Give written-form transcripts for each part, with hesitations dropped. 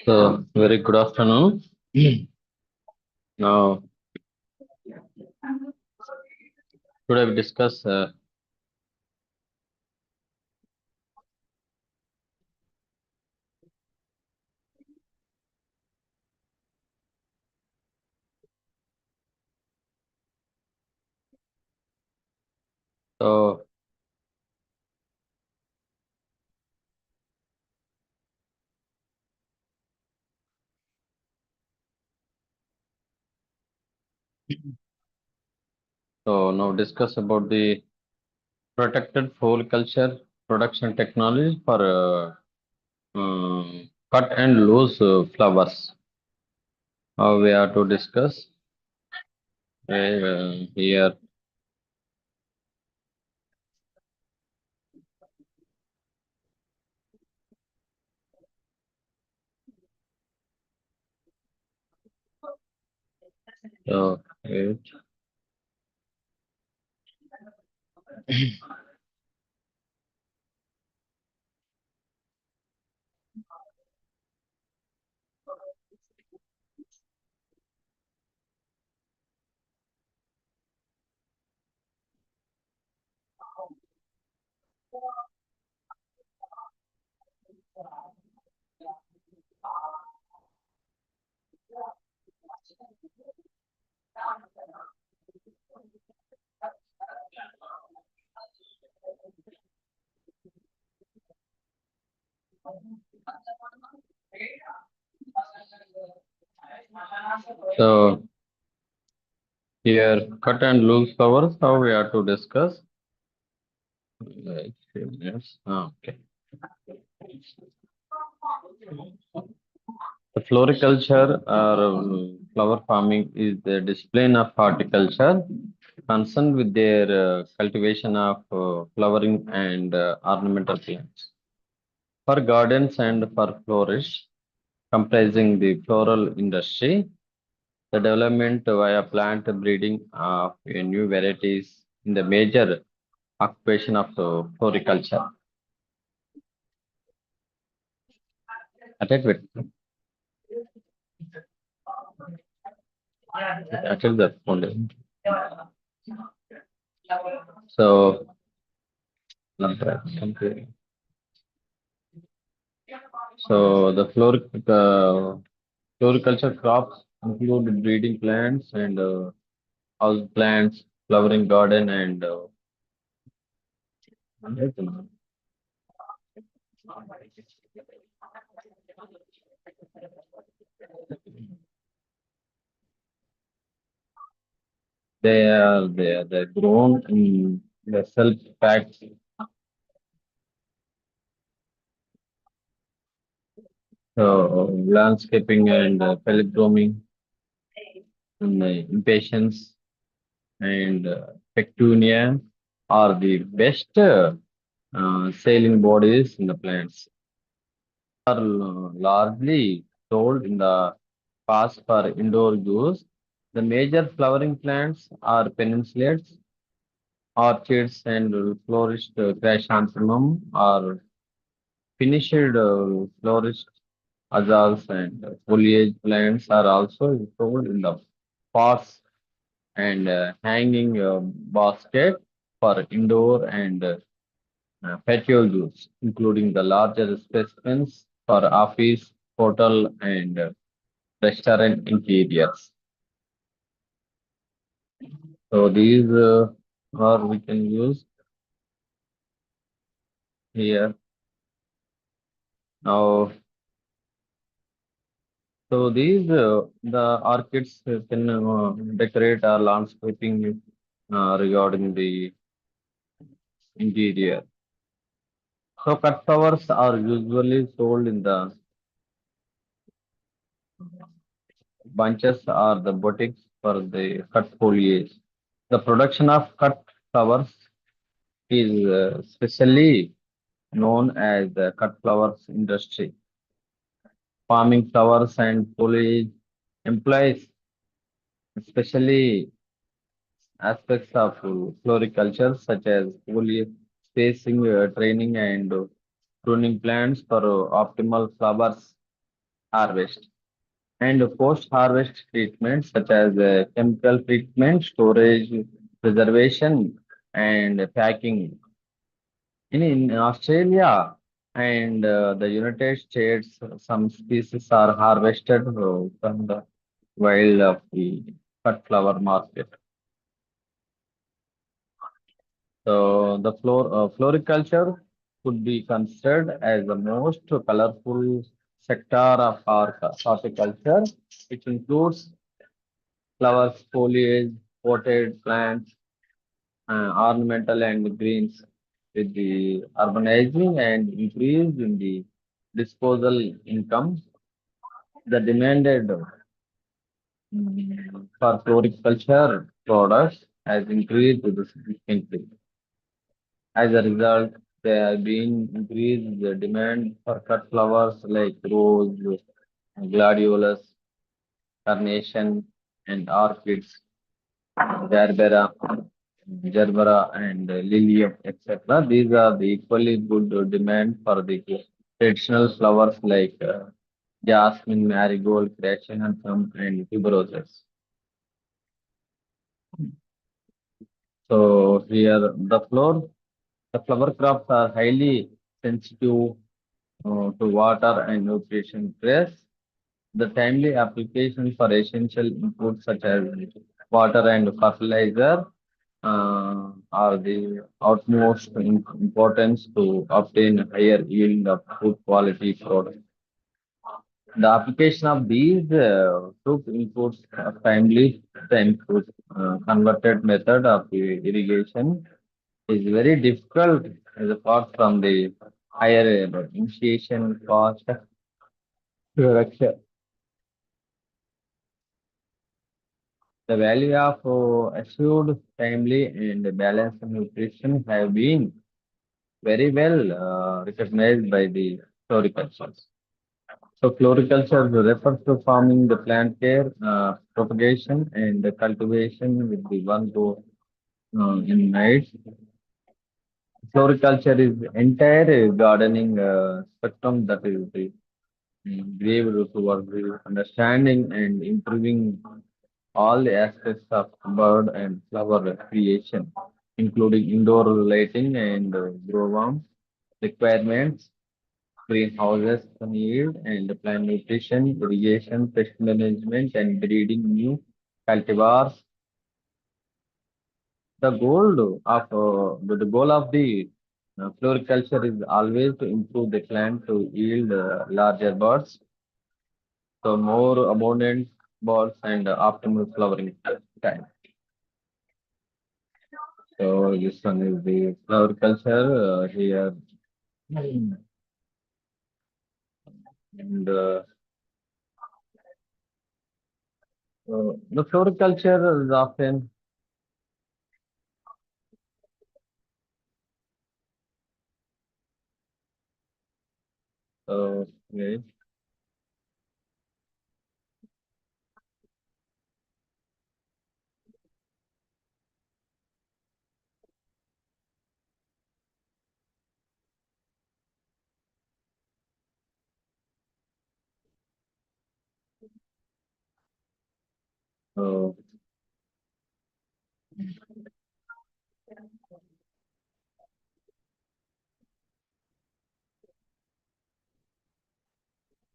So, very good afternoon. Now, today we discuss. So, now discuss about the protected floriculture production technology for cut and loose flowers. We have to discuss here. Wait. So, here cut and loose flowers. How we have to discuss. Like, few minutes. Okay. The floriculture or flower farming is the discipline of horticulture concerned with their cultivation of flowering and ornamental plants. For gardens and for florists, comprising the floral industry, the development via plant breeding of new varieties in the major occupation of floriculture. Attach with attach the phone. So, the floriculture crops include breeding plants and house plants, flowering garden, and they're grown in the self-packed landscaping and palindroming and impatience and petunia are the best sailing bodies in the plants. Are largely sold in the past for indoor use. The major flowering plants are peninsulates, orchids, and flourished chrysanthemum or finished flourished azales and foliage plants are also sold in the pots and hanging basket for indoor and patio use, including the larger specimens for office, hotel, and restaurant interiors. So these are we can use here. Now, so these the orchids can decorate our landscaping regarding the interior. So cut flowers are usually sold in the bunches or the boutiques for the cut foliage. The production of cut flowers is specially known as the cut flowers industry. Farming flowers and foliage implies especially aspects of floriculture such as foliage spacing, training, and pruning plants for optimal flowers. harvest. And post-harvest treatments such as chemical treatment, storage, preservation, and packing. In Australia and the United States, some species are harvested from the wild of the cut flower market. So the floriculture could be considered as the most colorful sector of our horticulture, which includes flowers, foliage, potted plants, ornamental and greens. With the urbanizing and increase in the disposal income, the demanded for floriculture products has increased significantly. As a result, there have been increased the demand for cut flowers like rose, gladiolus, carnation, and orchids, gerbera, gerbera, and lilium, etc. These are the equally good demand for the traditional flowers like jasmine, marigold, chrysanthemum, and tuberoses. So here the flower crops are highly sensitive to water and nutrition stress. The timely application for essential inputs such as water and fertilizer are the utmost importance to obtain higher yield of food quality products. The application of these fruit inputs timely input converted method of irrigation is very difficult as apart from the higher initiation cost. Correction. The value of assured, timely, and balanced nutrition have been very well recognized by the floriculture. So, floriculture refers to farming the plant care, propagation, and the cultivation with the one goal in mind. Floriculture is entire gardening spectrum that is the graved towards the understanding and improving all the aspects of bird and flower creation, including indoor lighting and grow warm requirements, greenhouses yield and plant nutrition, irrigation, pest management, and breeding new cultivars. The goal of the floriculture is always to improve the plant to yield larger birds, so more abundant birds and optimal flowering time. So this one is the floriculture here, and the floriculture is often okay. So,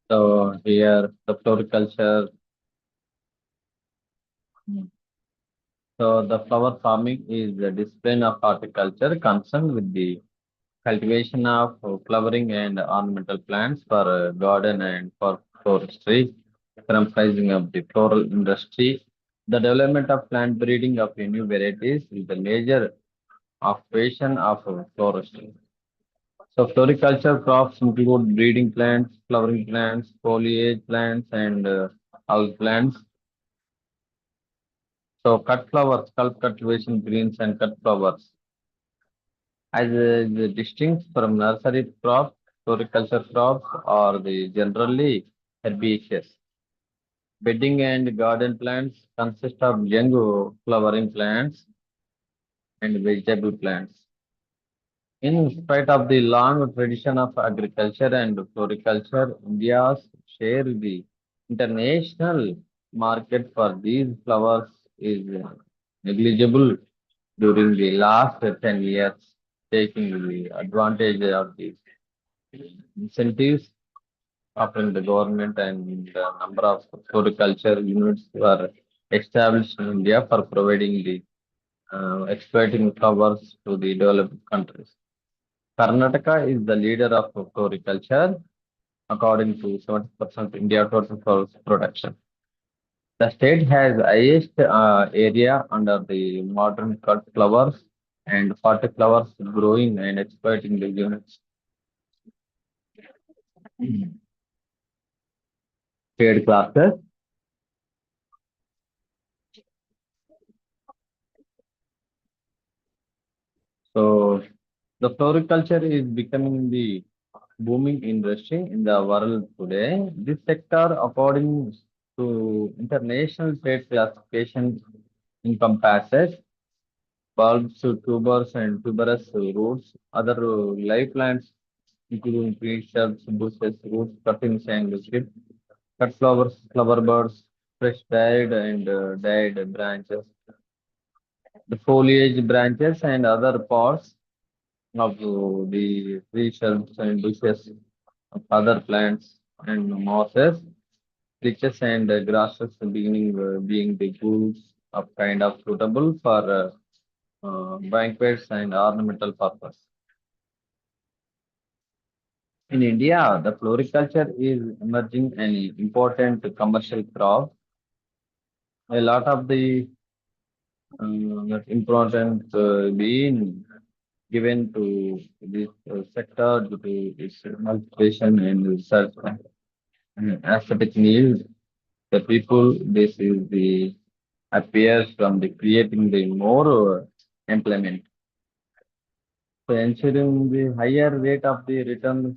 so here the floriculture. So the flower farming is the discipline of horticulture concerned with the cultivation of flowering and ornamental plants for garden and for forestry, comprising of the floral industry. The development of plant breeding of new varieties is the major occupation of forestry. So floriculture crops include breeding plants, flowering plants, foliage plants, and house plants. So cut flowers, sculp cultivation, greens, and cut flowers. As the distinct from nursery crops, floriculture crops are the generally herbaceous. Bedding and garden plants consist of young flowering plants and vegetable plants. In spite of the long tradition of agriculture and floriculture, India's share the international market for these flowers is negligible during the last 10 years, taking the advantage of the incentives often the government and the number of floriculture units were established in India for providing the exporting flowers to the developed countries. Karnataka is the leader of floriculture, according to 70% India total flower production. The state has highest area under the modern cut flowers and 40 flowers growing and exploiting the units. Trade classes. So the floriculture is becoming the booming industry in the world today. This sector, according to international trade classification, encompasses bulbs, tubers, and tuberous roots, other live plants, including trees, shrubs, bushes, roots, cuttings, and strips, cut flowers, flower buds, fresh dried and dyed branches, the foliage branches, and other parts of the tree shrubs and bushes of other plants and mosses, ditches and grasses beginning being the tools of kind of suitable for banquets and ornamental purpose. In India, the floriculture is emerging an important commercial crop. A lot of the importance being given to this sector due to its multiplication and research and aesthetic needs. The people, this is the appears from the creating the more employment. So ensuring the higher rate of the returns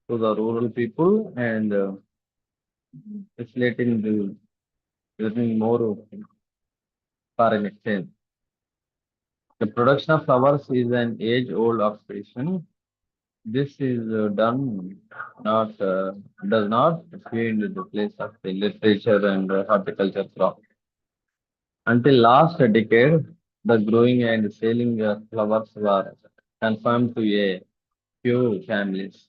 to the rural people and facilitating the getting more foreign exchange. The production of flowers is an age-old occupation. This is done not does not find the place of the literature and horticulture crop. Until last decade, the growing and selling flowers were confined to a few families.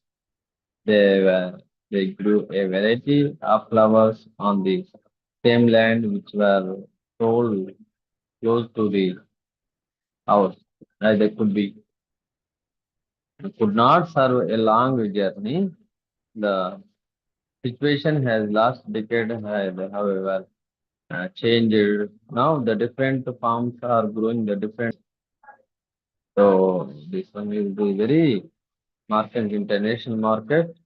They grew a variety of flowers on the same land which were sold close to the house. They could not serve a long journey. The situation has last decade had, however, changed. Now the different farms are growing the different. So this one is the very market international market.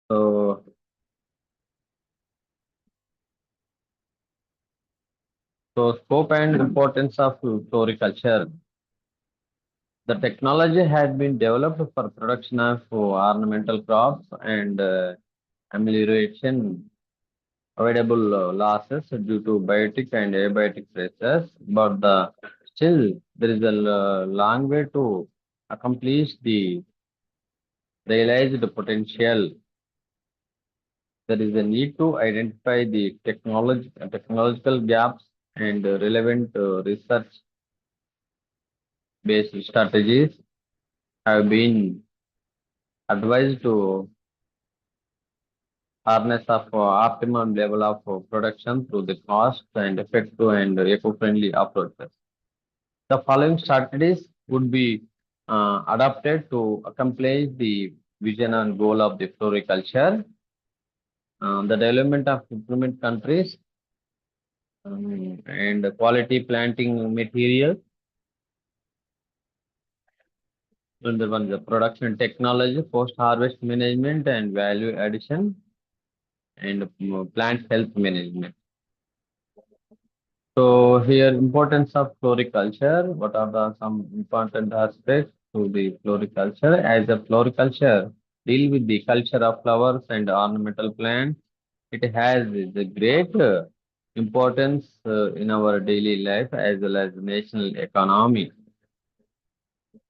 So scope and importance of floriculture. The technology had been developed for production of ornamental crops and amelioration avoidable losses due to biotic and abiotic stresses, but still there is a long way to accomplish the realized potential. There is a need to identify the technological gaps and relevant research-based strategies have been advised to harness of optimum level of production through the cost and effective and eco-friendly approaches. The following strategies would be adopted to accomplish the vision and goal of the floriculture. The development of improvement countries and quality planting material, And the one the production technology, post-harvest management and value addition, and plant health management. So here importance of floriculture. What are the some important aspects to the floriculture? As a floriculture deal with the culture of flowers and ornamental plants. It has the great importance in our daily life as well as national economy.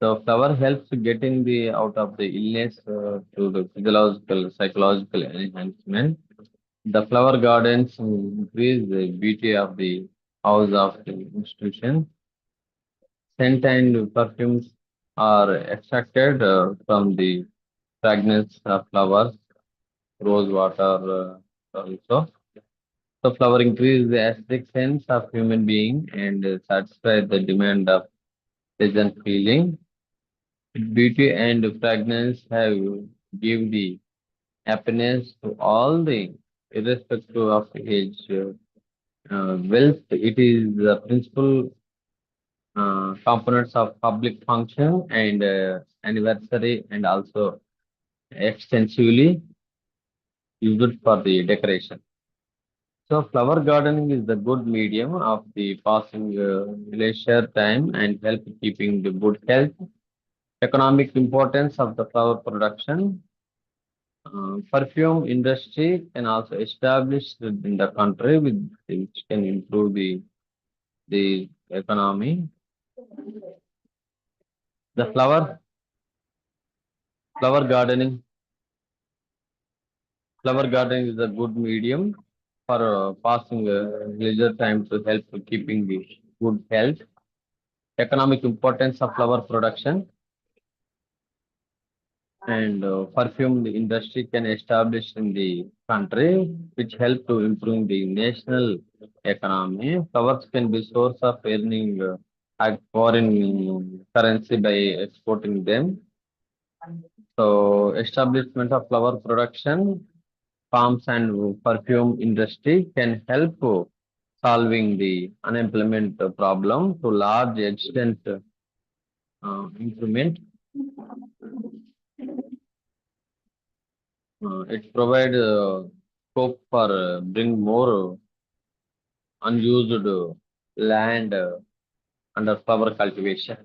So flower helps to getting the out of the illness through the physiological, psychological enhancement. The flower gardens increase the beauty of the house of the institution. Scent and perfumes are extracted from the fragrance of flowers, rose water also. So flower increase the aesthetic sense of human being and satisfy the demand of pleasant feeling. Beauty and fragrance have give the happiness to all the irrespective of age. Wealth, it is the principal components of public function and anniversary and also extensively used for the decoration. So flower gardening is the good medium of the passing leisure time and help keeping the good health. Economic importance of the flower production. Perfume industry can also establish in the country with which can improve the economy. The flower gardening flower gardening is a good medium for passing leisure time to help keeping the good health. Economic importance of flower production and perfume industry can establish in the country, which help to improve the national economy. Flowers can be source of earning foreign currency by exporting them. So establishment of flower production, farms and perfume industry can help solving the unemployment problem to large extent. Implement. It provide scope for bring more unused land under flower cultivation.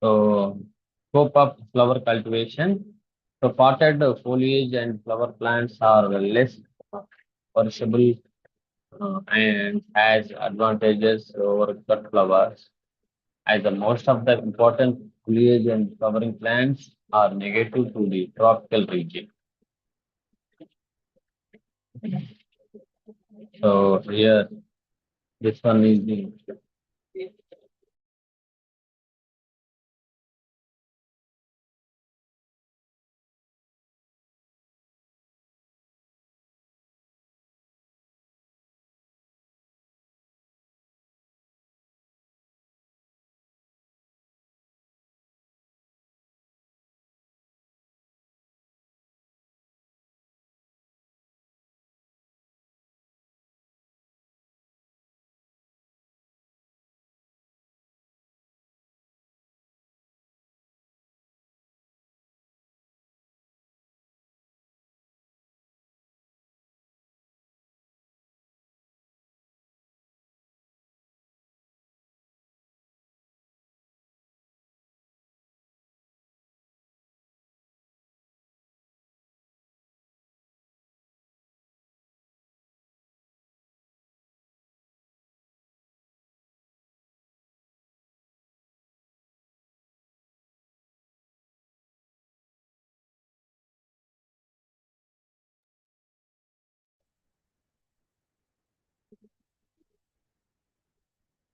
So scope of flower cultivation. So potted foliage and flower plants are less perishable and has advantages over cut flowers. As the most of the important foliage and flowering plants are native to the tropical region. So here this one is the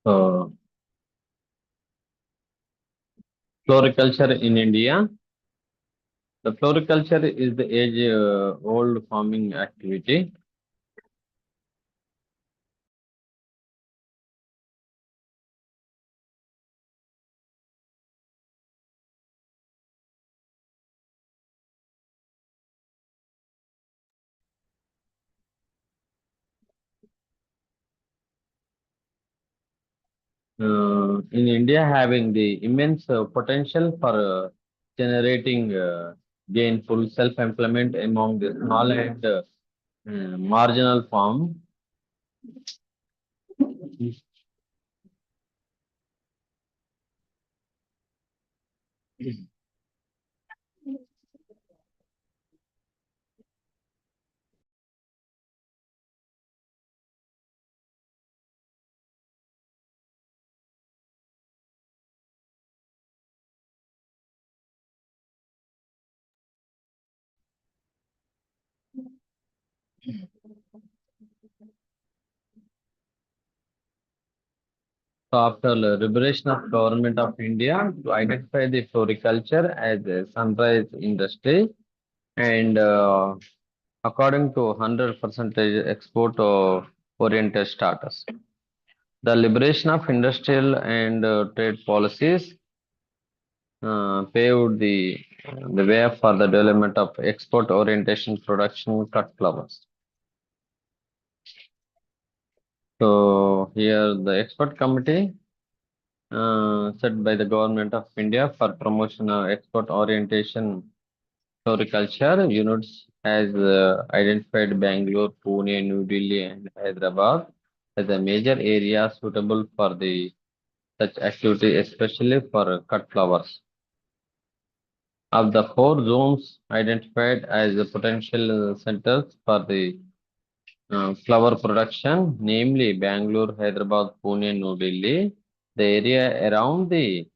uh, floriculture in India. The floriculture is the age-old farming activity. In India, having the immense potential for generating gainful self-employment among the small and marginal farm. So after the liberation of government of India to identify the floriculture as a sunrise industry and according to 100% export oriented status. The liberation of industrial and trade policies paved the way for the development of export orientation production cut flowers. So here the export committee set by the government of India for promotion of export orientation floriculture units has identified Bangalore, Pune, New Delhi, and Hyderabad as a major area suitable for the such activity, especially for cut flowers. Of the four zones identified as the potential centers for the flower production, namely Bangalore, Hyderabad, Pune, New Delhi, the area around the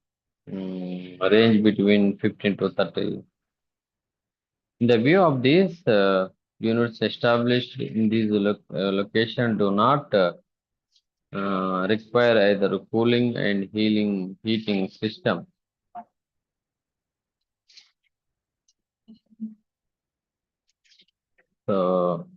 range between 15 to 30. In the view of these units established in these location do not require either cooling and heating system. So,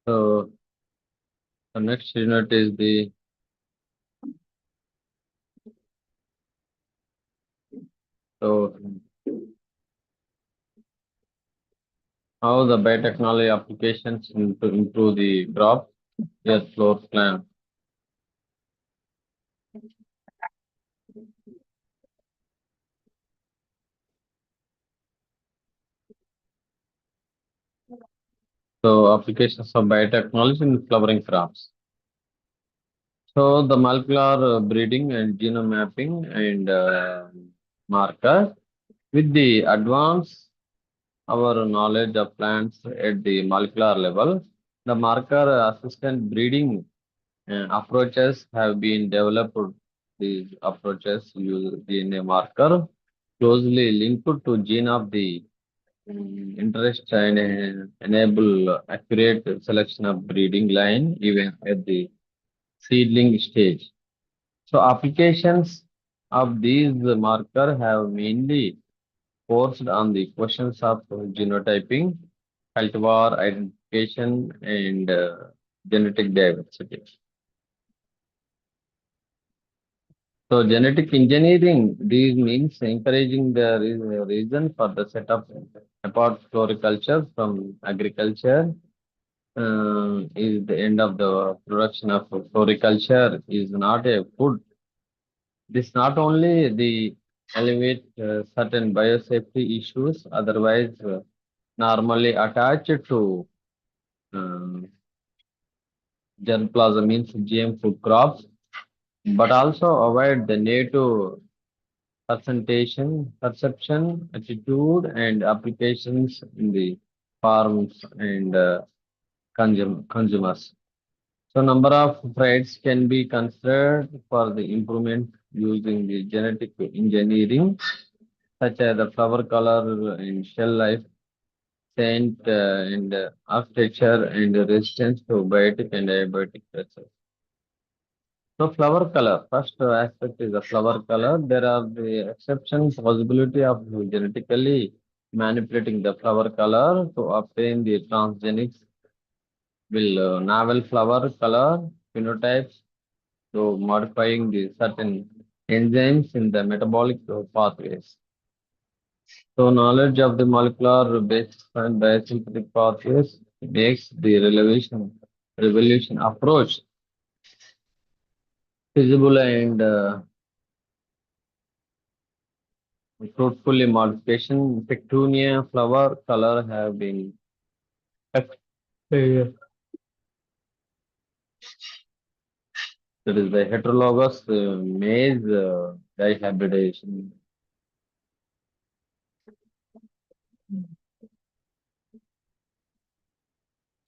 so the next unit is the so how the biotechnology applications to improve the crop year floor plan. So applications of biotechnology in flowering crops. So the molecular breeding and genome mapping and marker with the advance our knowledge of plants at the molecular level, the marker assistant breeding approaches have been developed. These approaches use DNA marker closely linked to gene of the interest and enable accurate selection of breeding line even at the seedling stage. So applications of these marker have mainly focused on the questions of genotyping, cultivar identification, and genetic diversity. So genetic engineering, these means encouraging the reason for the setup apart floriculture from agriculture is the end of the production of floriculture is not a food. This not only the elevate certain biosafety issues otherwise normally attached to um, germplasm means GM food crops, but also avoid the native perception, attitude, and applications in the farms and consumers. So number of traits can be considered for the improvement using the genetic engineering, such as the flower color and shell life, scent and architecture and resistance to biotic and abiotic stresses. So flower color, first aspect is the flower color. There are the exception possibility of genetically manipulating the flower color to obtain the transgenics will novel flower color phenotypes to modifying the certain enzymes in the metabolic pathways. So knowledge of the molecular basis and biosynthetic pathways makes the revolution approach feasible and fruitfully modification. Petunia flower color have been that is the heterologous maize dihybridization.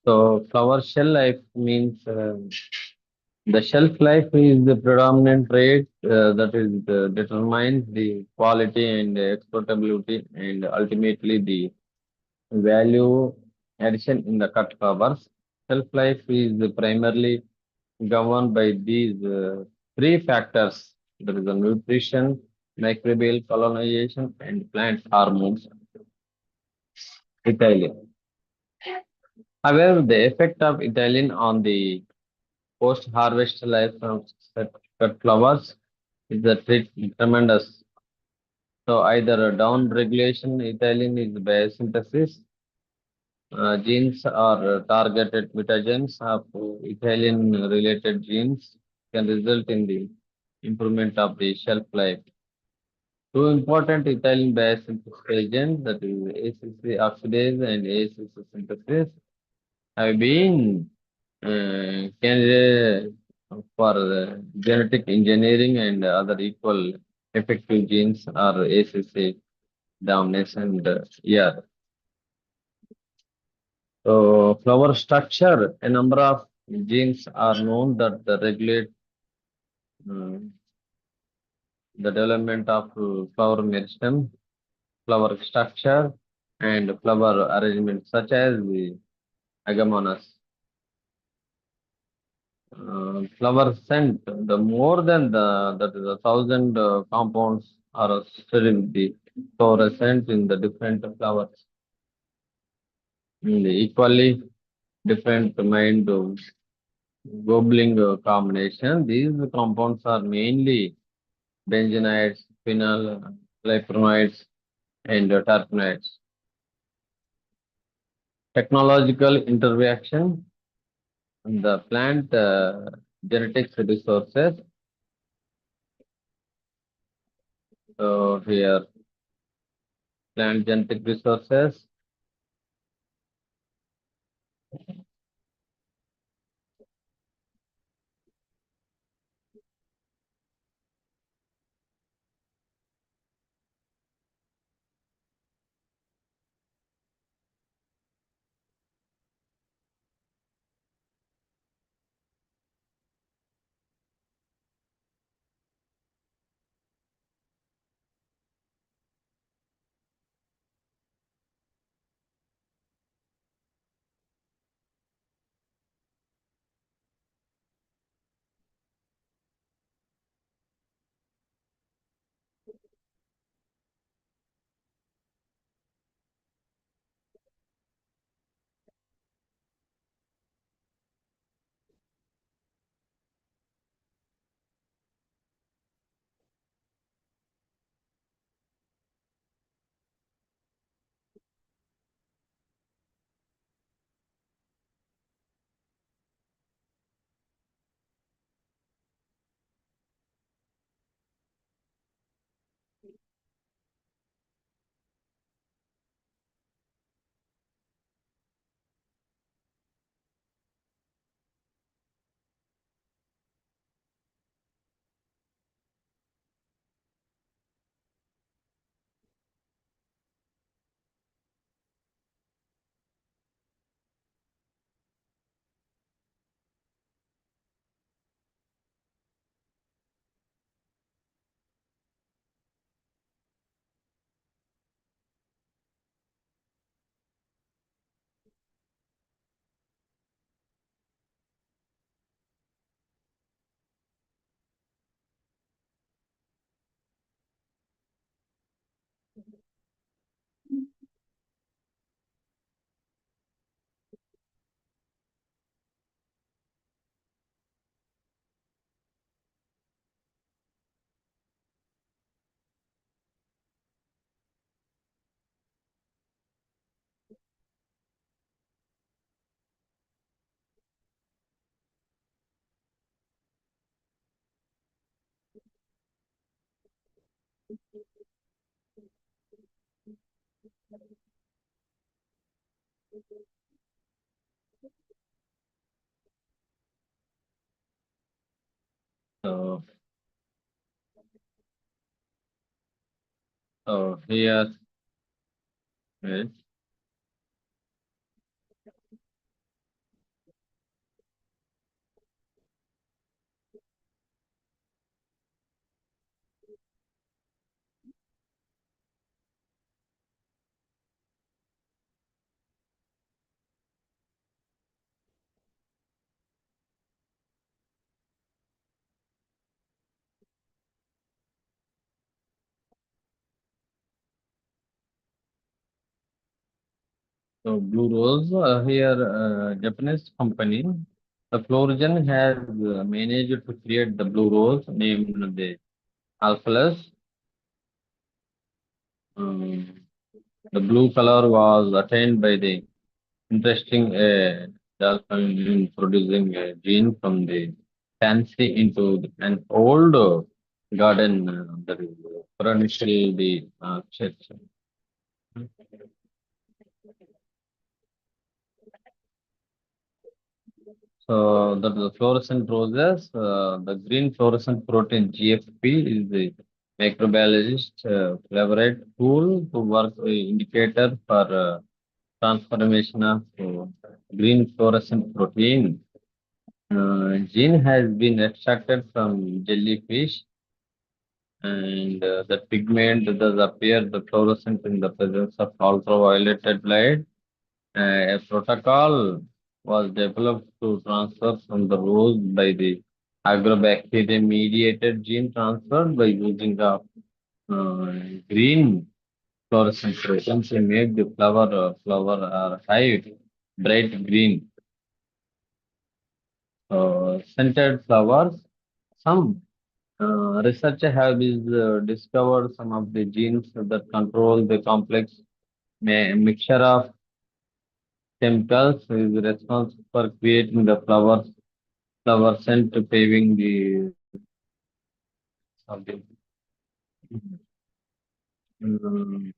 So flower shell life means the shelf life is the predominant trait that is determines the quality and exportability and ultimately the value addition in the cut flowers. Shelf life is primarily governed by these three factors. There is the nutrition, microbial colonization, and plant hormones. Ethylene. However, the effect of ethylene on the post-harvest life of cut flowers is the tremendous. So either down regulation, ethylene is biosynthesis, genes or targeted mutagens of ethylene-related genes can result in the improvement of the shelf life. Two important ethylene biosynthesis agents, that is ACC oxidase and ACC synthesis, have been candidate for genetic engineering and other equal effective genes are ACC dominance and ER. So flower structure, a number of genes are known that regulate uh, the development of flower meristem, flower structure, and flower arrangement, such as the agamonas. Flower scent, the more than that is 1,000 compounds are studied with the fluorescent in the different flowers. In the equally different mind gobbling combination, these compounds are mainly benzenides, phenyl, flavonoids, and terpenoids. Technological interaction, the plant genetics resources. So here, plant genetic resources. So, here, yes. So Blue Rose, here, Japanese company, the Florigen has managed to create the Blue Rose named the Alphalus. Um, the blue color was attained by the interesting dolphin in producing a gene from the fancy into an old garden that is chronically the church. So the fluorescent roses, the green fluorescent protein GFP is the microbiologist favorite tool to work indicator for transformation of green fluorescent protein. Gene has been extracted from jellyfish, and the pigment does appear the fluorescent in the presence of ultraviolet light. A protocol was developed to transfer from the rose by the agrobacterium mediated gene transfer by using the green fluorescent proteins to make the flower or hive bright green. Scented flowers. Some research have discovered some of the genes that control the complex mixture of chemicals is responsible for creating the flower scent, paving the something mm,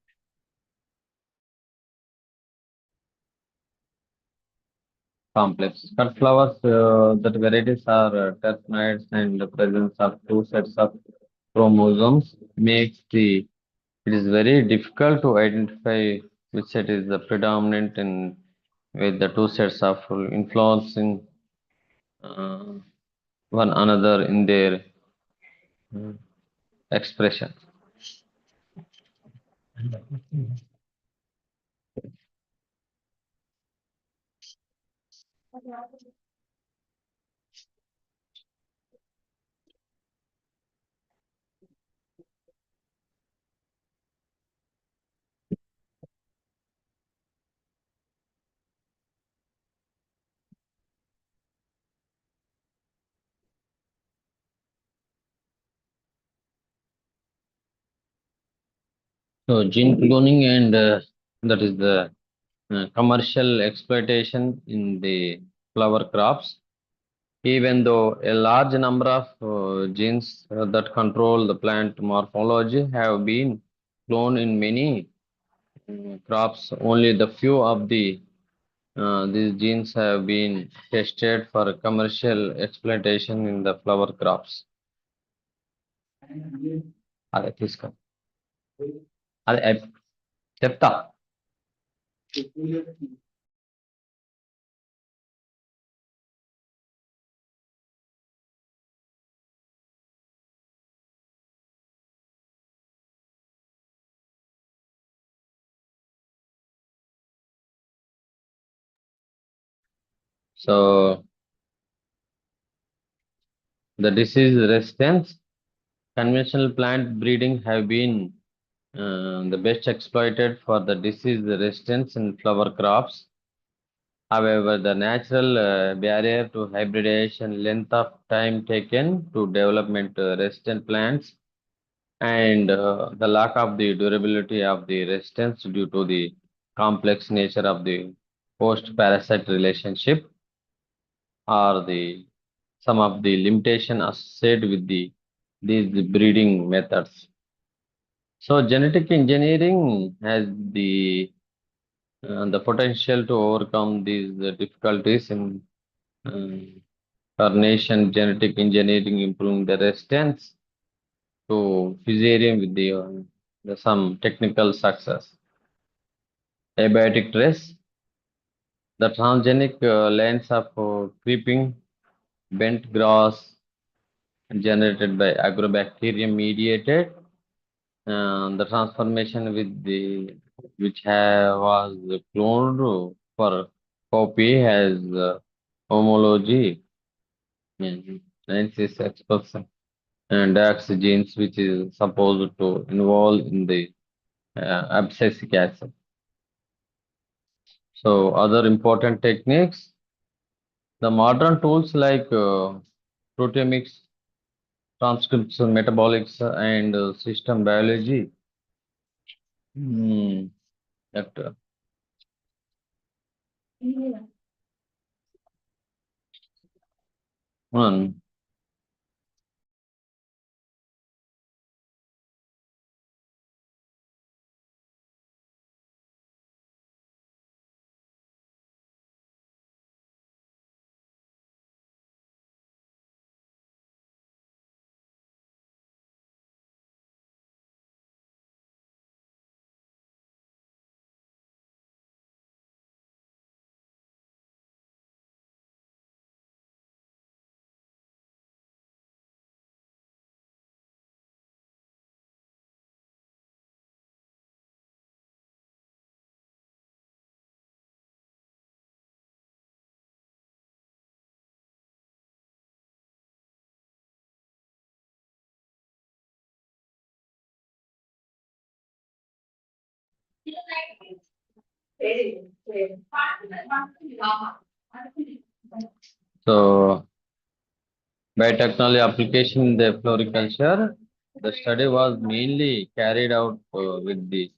complex. Cut flowers that varieties are terpenoids and the presence of two sets of chromosomes makes the it is very difficult to identify which set is the predominant in with the two sets of influencing uh, one another in their uh, expression. So gene cloning and that is the commercial exploitation in the flower crops. Even though a large number of genes that control the plant morphology have been cloned in many crops, only the few of these genes have been tested for commercial exploitation in the flower crops. అదే తీసుకో అదే చెప్తా. So the disease resistance, conventional plant breeding have been the best exploited for the disease resistance in flower crops. However, the natural barrier to hybridization, length of time taken to development resistant plants, and the lack of the durability of the resistance due to the complex nature of the host-parasite relationship are the some of the limitation associated with these breeding methods. So genetic engineering has the potential to overcome these difficulties in um, carnation genetic engineering, improving the resistance to fusarium with some technical success. Abiotic stress, the transgenic lines of creeping bent grass generated by agrobacterium mediated the transformation with the was cloned for copy has homology and 96% and DAX genes which is supposed to involve in the abscisic acid. So other important techniques, the modern tools like proteomics, transcription, metabolics, and system biology. Hmm, that one. So biotechnology application in the floriculture, the study was mainly carried out with the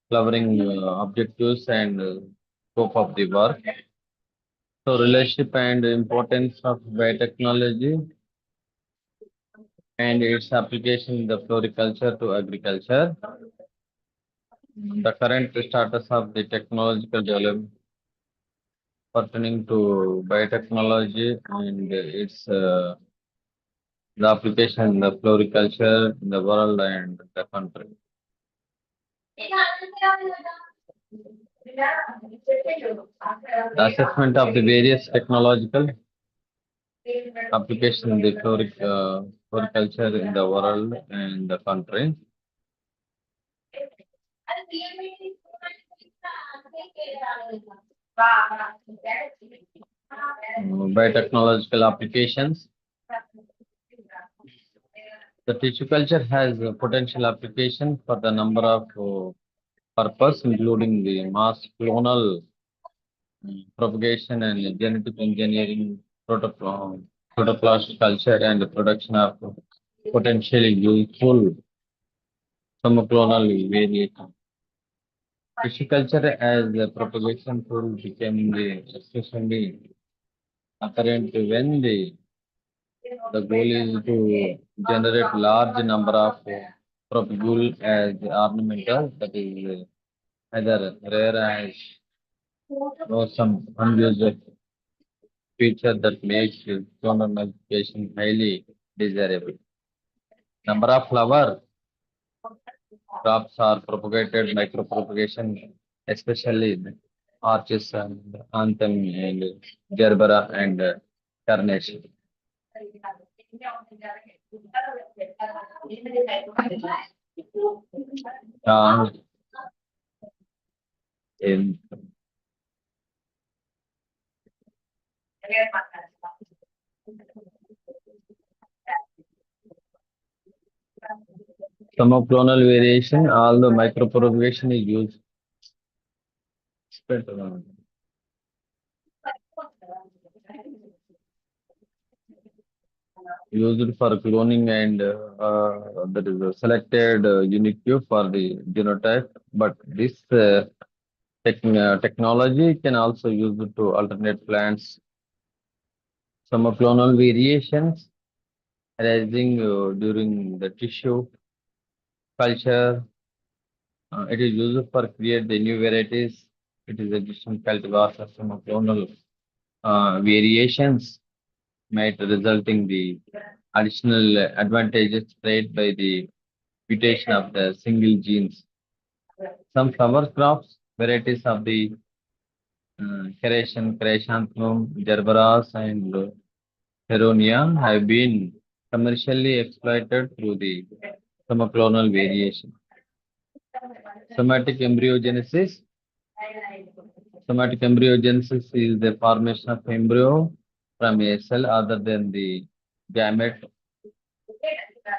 flowering objectives and scope of the work. So relationship and importance of biotechnology and its application in the floriculture to agriculture. The current status of the technological development pertaining to biotechnology and its the application in the floriculture in the world and the country. The assessment of the various technological application in the floriculture in the world and the country. Biotechnological applications. The tissue culture has a potential application for the number of purpose, including the mass clonal propagation and genetic engineering, protoplast culture, and the production of potentially useful monoclonal variation. Tissue culture as a propagation tool became especially apparent when the goal is to generate large number of propagule as ornamental, that is either rare as or some unusual feature that makes clonal multiplication highly desirable. Number of flower crops are propagated micropropagation, especially in orchids and anthem and gerbera and carnation. Uh, in some of clonal variation, although micropropagation is spread around. Used for cloning and that is a selected unique for the genotype, but this technology can also use it to alternate plants. Some clonal variations arising during the tissue culture It is used for create the new varieties. It is a distinct cultivar system of clonal variations might result in the additional advantages created by the mutation of the single genes. Some flower crops, varieties of the chrysanthemum, gerberas, and Heronia have been commercially exploited through the monoclonal variation. Somatic embryogenesis. Somatic embryogenesis is the formation of embryo from a cell other than the gamete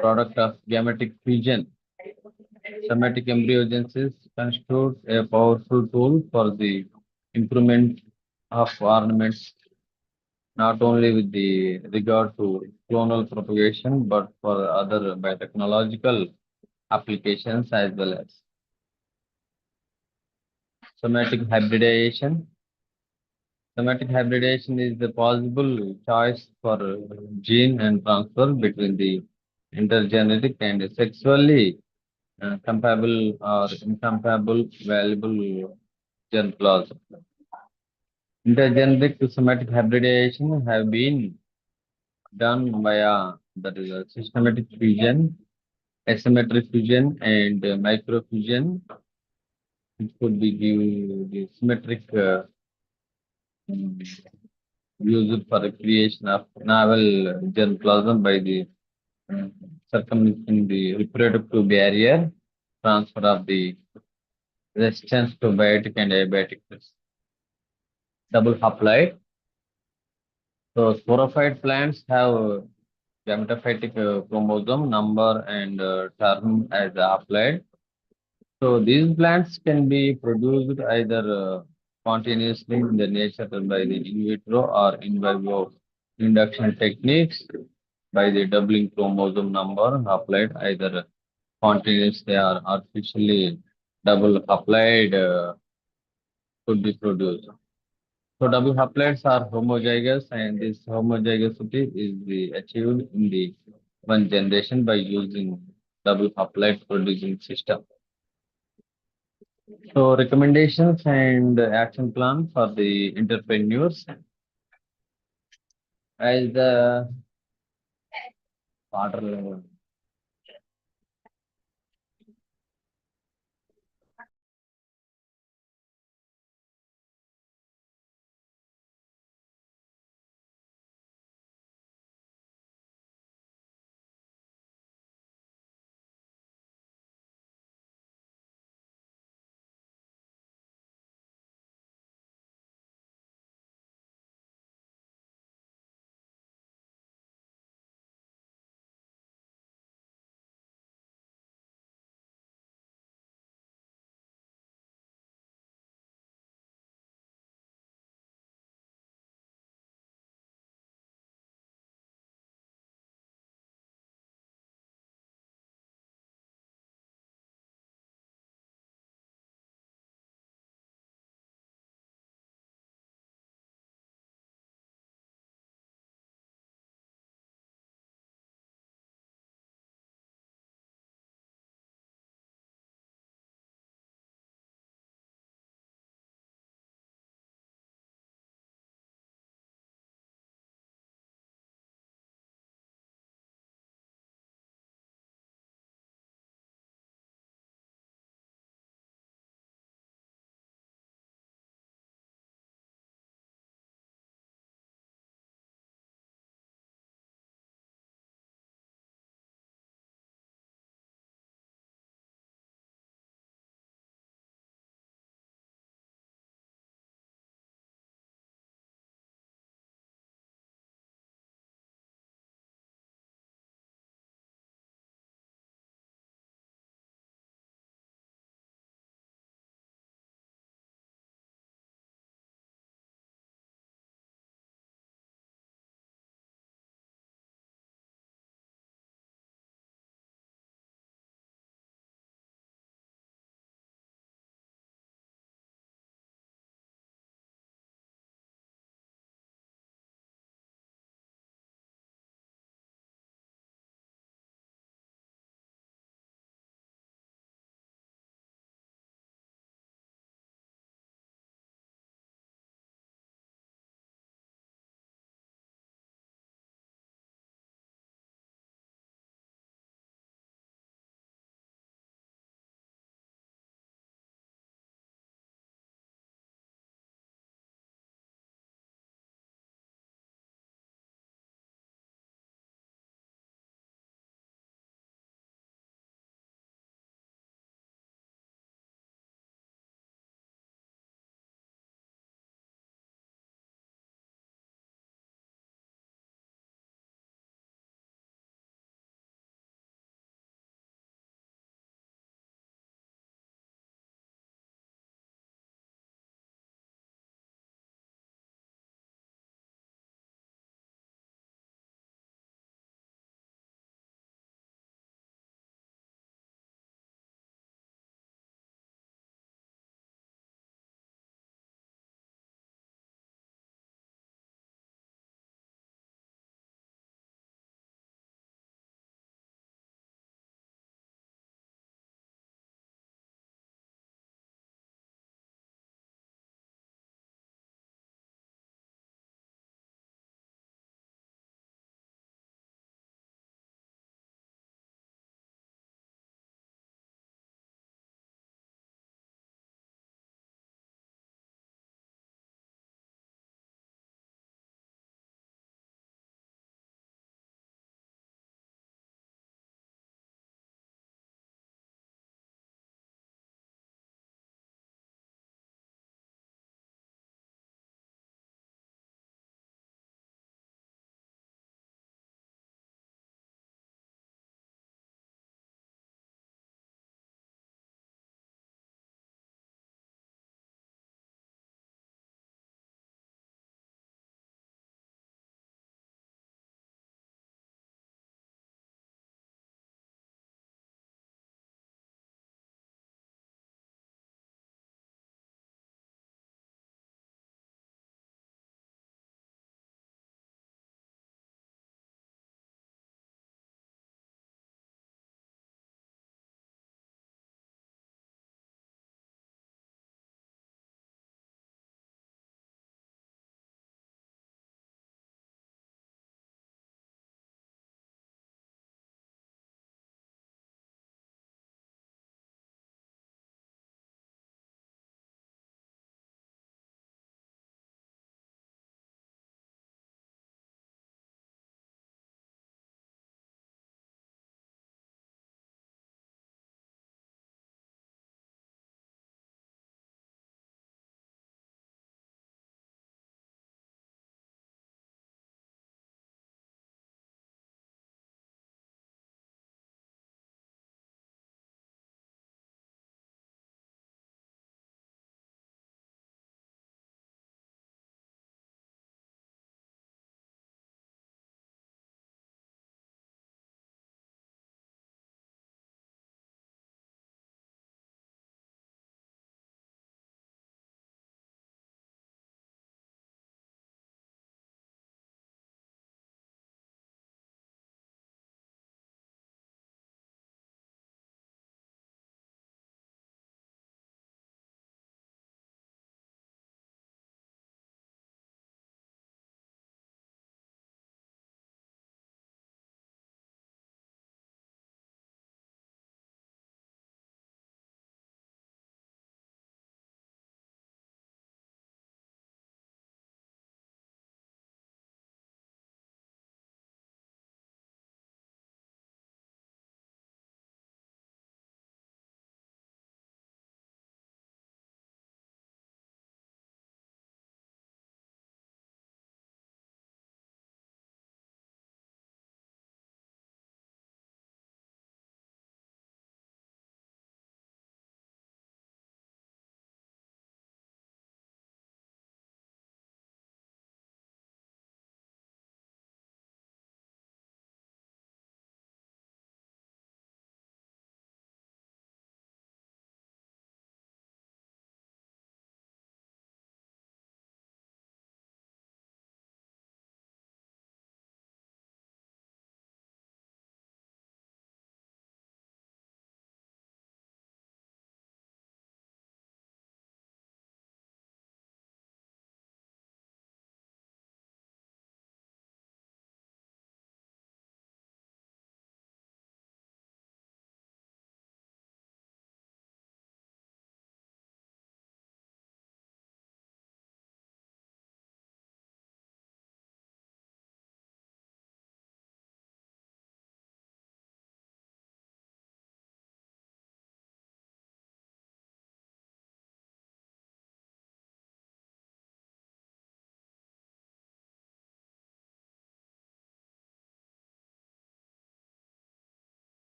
product of gametic fusion. Somatic embryogenesis constitutes a powerful tool for the improvement of ornaments, not only with the regard to clonal propagation, but for other biotechnological applications as well as somatic hybridization. Somatic hybridization is the possible choice for gene and transfer between the intergenetic and sexually compatible or incompatible valuable germ plasm. Intergenetic to somatic hybridization have been done via that is systematic fusion, asymmetric fusion, and microfusion. It could be give the symmetric used for the creation of novel germplasm by the uh, circumventing the reproductive barrier, transfer of the resistance to biotic and abiotic cells. Double haploid. So sporophyte plants have gametophytic chromosome number and term as haploid. So these plants can be produced either spontaneously in the nature by the in vitro or in vivo induction techniques by the doubling chromosome number applied either spontaneously or artificially double applied could be produced. So double haploids are homozygous and this homozygosity is achieved in the one generation by using double haploid producing system. So recommendations and action plan for the entrepreneurs as the water level.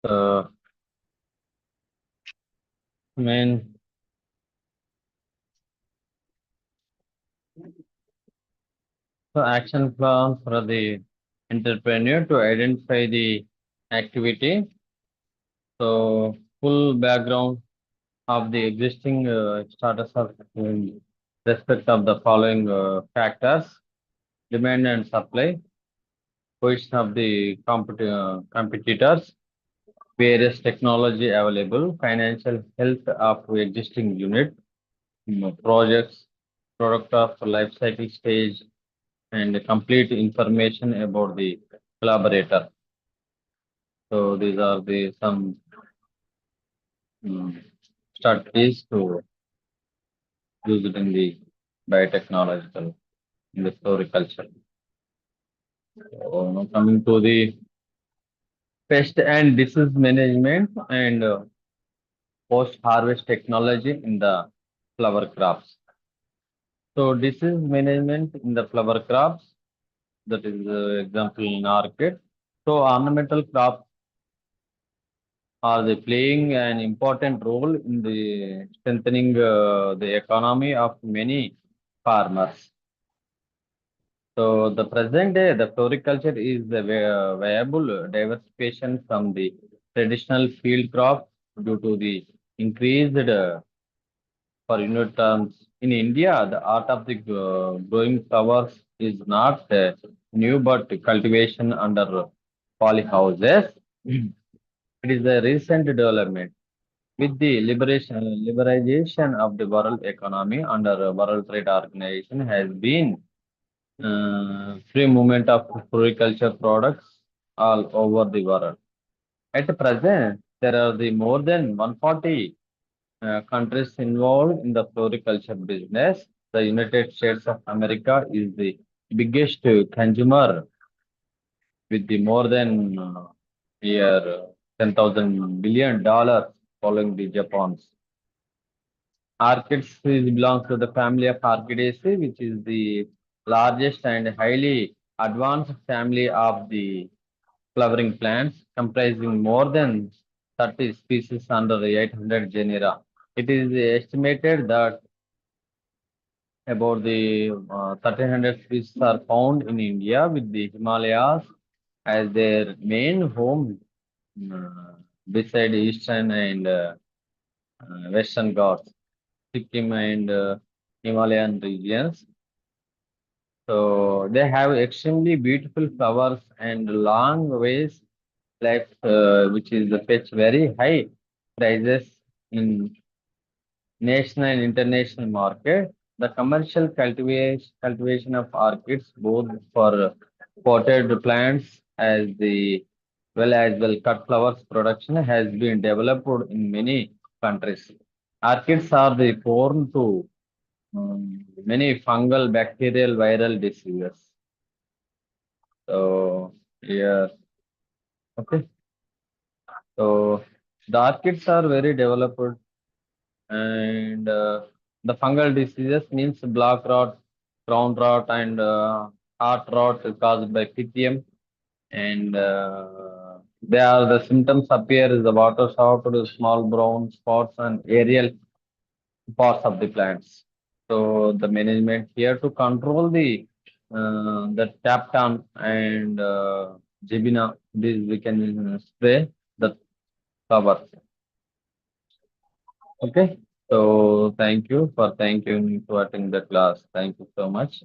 Uh, main action plan for the entrepreneur to identify the activity. So full background of the existing status of in respect of the following factors: demand and supply, position of the competitors, various technology available, financial health of existing unit, projects, product of life cycle stage, and complete information about the collaborator. So these are the some um, strategies to use it in the biotechnological in the floriculture. So now coming to the pest and disease management and post-harvest technology in the flower crops. So disease management in the flower crops, that is example in orchid. So ornamental crops are they playing an important role in the strengthening the economy of many farmers. So the present day, the floriculture is the viable diversification from the traditional field crop due to the increased for unit terms. In India, the art of the growing flowers is not new, but cultivation under polyhouses. It is a recent development. With the liberalization of the world economy under World Trade Organization has been free movement of floriculture products all over the world. At present, there are the more than 140 countries involved in the floriculture business. The United States of America is the biggest consumer with the more than year $10,000 billion following the Japan's. Orchids belongs to the family of Orchidaceae, which is the largest and highly advanced family of the flowering plants, comprising more than 30 species under the 800 genera. It is estimated that about the 1300 species are found in India, with the Himalayas as their main home, uh, beside eastern and western Ghats, Sikkim and Himalayan regions. So they have extremely beautiful flowers and long ways left, which is the fetch very high prices in national and international market. The commercial cultivation of orchids, both for potted plants as well cut flowers production, has been developed in many countries. Orchids are the prone to many fungal, bacterial, viral diseases. So yeah, okay. So the orchids are very developed, and the fungal diseases means black rot, crown rot, and heart rot caused by pythium. And they are the symptoms appear is the water soaked, small brown spots, and aerial parts of the plants. So the management here to control the Taptan and Jibina, this we can spray the cover. Okay. So thank you to attend the class. Thank you so much.